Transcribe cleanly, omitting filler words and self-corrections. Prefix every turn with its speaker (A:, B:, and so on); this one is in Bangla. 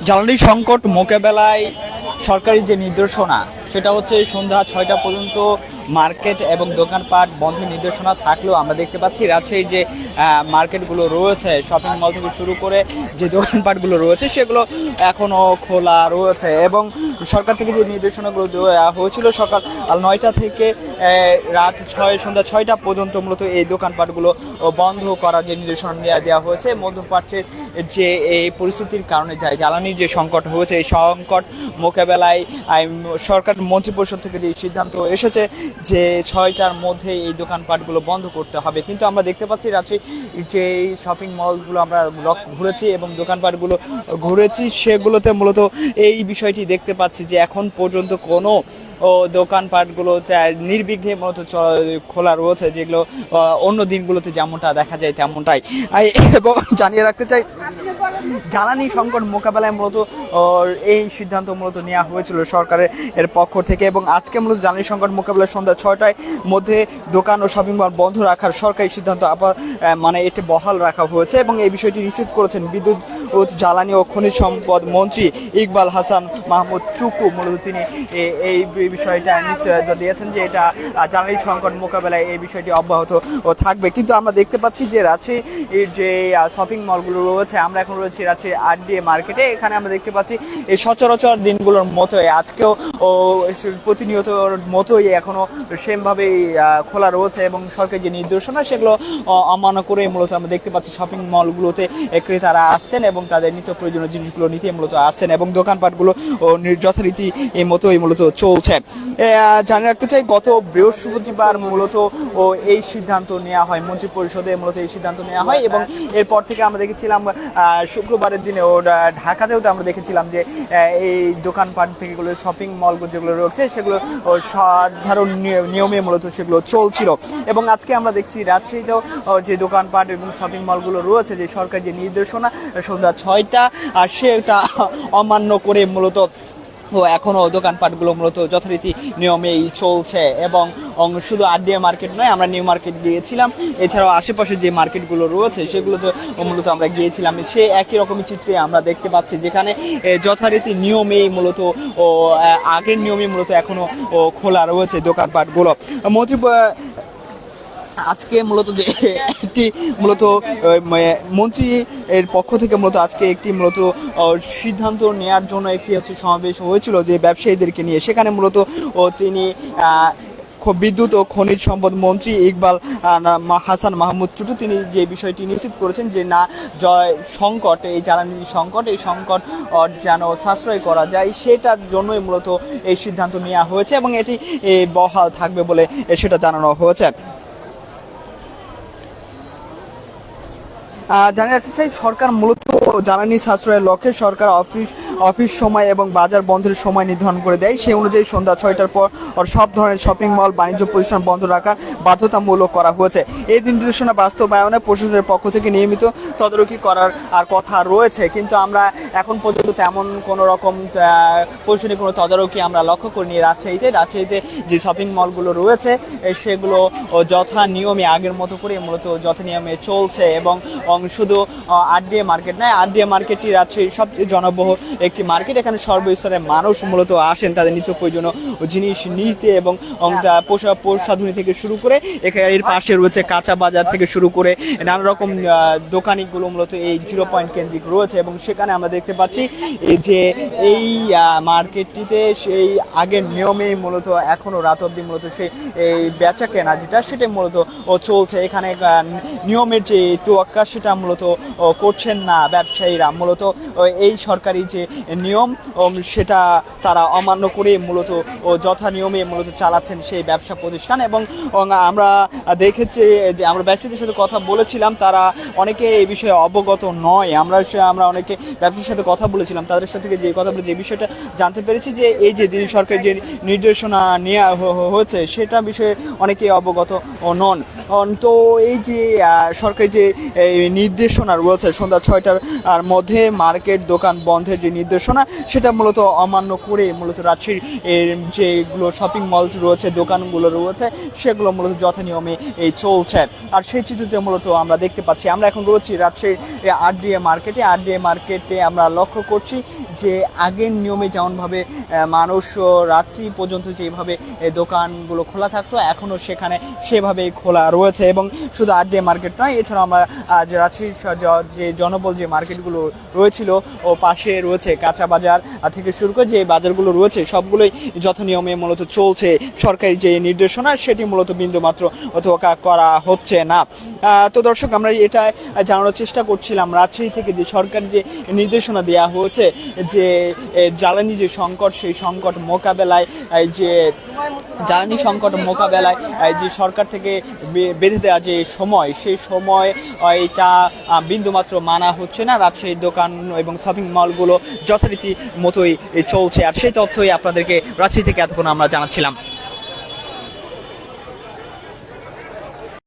A: জ্বালানি সংকট মোকাবেলায় সরকারি যে নির্দেশনা সেটা হচ্ছে সন্ধ্যা 6টা পর্যন্ত মার্কেট এবং দোকানপাট বন্ধের নির্দেশনা থাকলেও আমরা দেখতে পাচ্ছি রাজশাহীর যে মার্কেটগুলো রয়েছে, শপিং মল থেকে শুরু করে যে দোকানপাটগুলো রয়েছে সেগুলো এখনও খোলা রয়েছে। এবং সরকার থেকে যে নির্দেশনাগুলো দেওয়া হয়েছিল সকাল 9টা থেকে সন্ধ্যা 6টা পর্যন্ত মূলত এই দোকানপাটগুলো বন্ধ করার যে নির্দেশনা দেওয়া হয়েছে। মধ্যপ্রাচ্যের যে এই পরিস্থিতির কারণে জ্বালানির যে সংকট হয়েছে, এই সংকট মোকাবেলায় সরকার মন্ত্রিপরিষদ থেকে যে সিদ্ধান্ত এসেছে যে 6টার মধ্যে এই দোকানপাটগুলো বন্ধ করতে হবে। কিন্তু আমরা দেখতে পাচ্ছি রাজশাহী যে শপিং মলগুলো আমরা ঘুরেছি এবং দোকানপাটগুলো ঘুরেছি, সেগুলোতে মূলত এই বিষয়টি দেখতে পাচ্ছি যে এখন পর্যন্ত কোনো দোকানপাটগুলো নির্বিঘ্নে মূলত খোলা রয়েছে, যেগুলো অন্য দিনগুলোতে যেমনটা দেখা যায় তেমনটাই। এবং জানিয়ে রাখতে চাই জ্বালানি সংকট মোকাবেলায় মূলত এই সিদ্ধান্ত মূলত নেওয়া হয়েছিল সরকারের পক্ষ থেকে। এবং আজকে মূলত জ্বালানি সংকট মোকাবেলায় সন্ধ্যা 6টার মধ্যে দোকান ও শপিং মল বন্ধ রাখার সরকারি সিদ্ধান্ত এটি বহাল রাখা হয়েছে। এবং এই বিষয়টি নিশ্চিত করেছেন বিদ্যুৎ ও জ্বালানি ও খনিজ সম্পদ মন্ত্রী ইকবাল হাসান মাহমুদ চুকু। মূলত তিনি এই বিষয়টা নিশ্চয়তা দিয়েছেন যে এটা জ্বালানি সংকট মোকাবেলায় এই বিষয়টি অব্যাহত থাকবে। কিন্তু আমরা দেখতে পাচ্ছি যে রাজশাহীর যে শপিং মলগুলো রয়েছে, আমরা এখন রয়েছি রাজশাহীর আরডিএ মার্কেটে। এখানে আমরা দেখতে পাচ্ছি এই সচরাচর দিনগুলোর মতোই আজকেও প্রতিনিয়ত মতোই এখনো সেমভাবেই খোলা রয়েছে এবং সরকারি যে নির্দেশনা সেগুলো অমান্য করে মূলত আমরা দেখতে পাচ্ছি শপিং মলগুলোতে ক্রেতারা আসছেন এবং তাদের নিত্য প্রয়োজনীয় জিনিসগুলো নিতে মূলত আসছেন এবং দোকানপাটগুলো যথারীতি এই মতোই মূলত চলছে। জানিয়ে রাখতে চাই গত বৃহস্পতিবার মূলত এই সিদ্ধান্ত নেওয়া হয়, মন্ত্রী পরিষদে মূলত এই সিদ্ধান্ত নেওয়া হয়। এবং এরপর থেকে আমরা দেখেছিলাম শুক্রবারের দিনে ঢাকাতেও তো আমরা দেখেছিলাম যে এই দোকানপাট থেকে শপিং মল যেগুলো রয়েছে সেগুলো সাধারণ নিয়মে মূলত সেগুলো চলছিল। এবং আজকে আমরা দেখছি রাজশাহীতেও যে দোকানপাট এবং শপিং মলগুলো রয়েছে যে সরকার যে নির্দেশনা সন্ধ্যা 6টা সেটা অমান্য করে মূলত এখনো দোকানপাটগুলো মূলত যথারীতি নিয়মেই চলছে। এবং শুধু আরডিএ মার্কেট নয়, আমরা নিউ মার্কেট গিয়েছিলাম, এছাড়াও আশেপাশে যে মার্কেটগুলো রয়েছে সেগুলোতে মূলত আমরা গিয়েছিলাম। সে একই রকমই চিত্রে আমরা দেখতে পাচ্ছি যেখানে যথারীতি নিয়মেই মূলত আগের নিয়মে মূলত এখনো খোলা রয়েছে দোকানপাটগুলো। আজকে মূলত যে একটি মূলত মন্ত্রী এর পক্ষ থেকে মূলত আজকে একটি মূলত সিদ্ধান্ত নেওয়ার জন্য একটি সমাবেশ হয়েছিল যে ব্যবসায়ীদেরকে নিয়ে। সেখানে মূলত তিনি বিদ্যুৎ ও খনিজ সম্পদ মন্ত্রী ইকবাল হাসান মাহমুদ চুটু তিনি যে বিষয়টি নিশ্চিত করেছেন যে না সংকট, এই জ্বালানি সংকট, এই সংকট যেন সাশ্রয় করা যায় সেটার জন্যই মূলত এই সিদ্ধান্ত নেওয়া হয়েছে এবং এটি বহাল থাকবে বলে সেটা জানানো হয়েছে। জানিয়ে রাখতে চাই সরকার মূলত জ্বালানি সাশ্রয়ের লক্ষ্যে সরকার অফিস সময় এবং বাজার বন্ধের সময় নির্ধারণ করে দেয়। সেই অনুযায়ী সন্ধ্যা 6টার পর সব ধরনের শপিং মল বাণিজ্য প্রতিষ্ঠান বন্ধ রাখার বাধ্যতামূলক করা হয়েছে। এই নির্দেশনা বাস্তবায়নে প্রশাসনের পক্ষ থেকে নিয়মিত তদারকি করার কথা রয়েছে, কিন্তু আমরা এখন পর্যন্ত তেমন কোনো রকম প্রশাসনিক কোনো তদারকি আমরা লক্ষ্য করিনি। রাজশাহীতে যে শপিং মলগুলো রয়েছে সেগুলো যথা নিয়মে আগের মতো করে মূলত যথা নিয়মে চলছে। এবং শুধু আরডিএ মার্কেট নয়, আরডিএ মার্কেটটি রাজশাহীর সবচেয়ে জনবহুল একটি মার্কেট। এখানে সর্বস্তরের মানুষ মূলত আসেন তাদের নিত্য প্রয়োজনীয় জিনিস নিতে এবং প্রসাধনী থেকে শুরু করে এর পাশে রয়েছে কাঁচা বাজার থেকে শুরু করে নানা রকম দোকানিগুলো মূলত এই 0 পয়েন্ট কেন্দ্রিক রয়েছে। এবং সেখানে আমরা দেখতে পাচ্ছি যে এই মার্কেটটিতে সেই আগের নিয়মেই মূলত এখনো রাত অবধি মূলত সেই এই বেচা কেনা সেটা মূলত চলছে। এখানে নিয়মের যে তোয়াক্কা সেটা মূলত করছেন না ব্যবসায়ীরা, মূলত এই সরকারি যে নিয়ম সেটা তারা অমান্য করে মূলত যথা নিয়মে মূলত চালাচ্ছেন সেই ব্যবসা প্রতিষ্ঠান। এবং আমরা দেখেছি যে আমরা ব্যবসায়ীদের সাথে কথা বলেছিলাম, তারা অনেকে এই বিষয়ে অবগত নয়। আমরা অনেকে ব্যবসায়ীর সাথে কথা বলেছিলাম, তাদের সাথে যে কথা বলে যে বিষয়টা জানতে পেরেছি যে এই যে সরকারি যে নির্দেশনা নেওয়া হয়েছে সেটা বিষয়ে অনেকেই অবগত নন। তো এই যে সরকারি যে নির্দেশনা রয়েছে সন্ধ্যা 6টার মধ্যে মার্কেট দোকান বন্ধের যে নির্দেশনা সেটা মূলত অমান্য করে মূলত রাজশাহীর যেগুলো শপিং মল রয়েছে দোকানগুলো রয়েছে সেগুলো মূলত যথানিয়মে চলছে। আর সেই চিত্রতে মূলত আমরা দেখতে পাচ্ছি, আমরা এখন রয়েছি রাজশাহীর আরডিএ মার্কেটে আমরা লক্ষ্য করছি যে আগের নিয়মে যেমনভাবে মানুষ রাত্রি পর্যন্ত যেভাবে দোকানগুলো খোলা থাকতো এখনও সেখানে সেভাবেই খোলা রয়েছে। এবং শুধু আরডিএ মার্কেট নয়, এছাড়াও আমরা যে রাজশাহীর যে জনবল যে মার্কেটগুলো রয়েছিল ও পাশে রয়েছে কাঁচা বাজার থেকে শুরু করে যে বাজারগুলো রয়েছে সবগুলোই যথানিয়মে মূলত চলছে। সরকারি যে নির্দেশনা সেটি মূলত বিন্দুমাত্র অথবা করা হচ্ছে না। তো দর্শক, আমরা এটা জানানোর চেষ্টা করছিলাম রাজশাহী থেকে যে সরকারি যে নির্দেশনা দেওয়া হয়েছে যে জ্বালানি যে সংকট সেই সংকট মোকাবেলায় যে জ্বালানি সংকট মোকাবেলায় যে সরকার থেকে বেঁধে দেওয়া যে সময় সেই সময় এটা বিন্দুমাত্র মানা হচ্ছে না। রাজশাহীর দোকান এবং শপিং মলগুলো যথারীতি মতোই চলছে। আর সেই তথ্যই আপনাদেরকে রাজশাহী থেকে এতক্ষণ আমরা জানাচ্ছিলাম।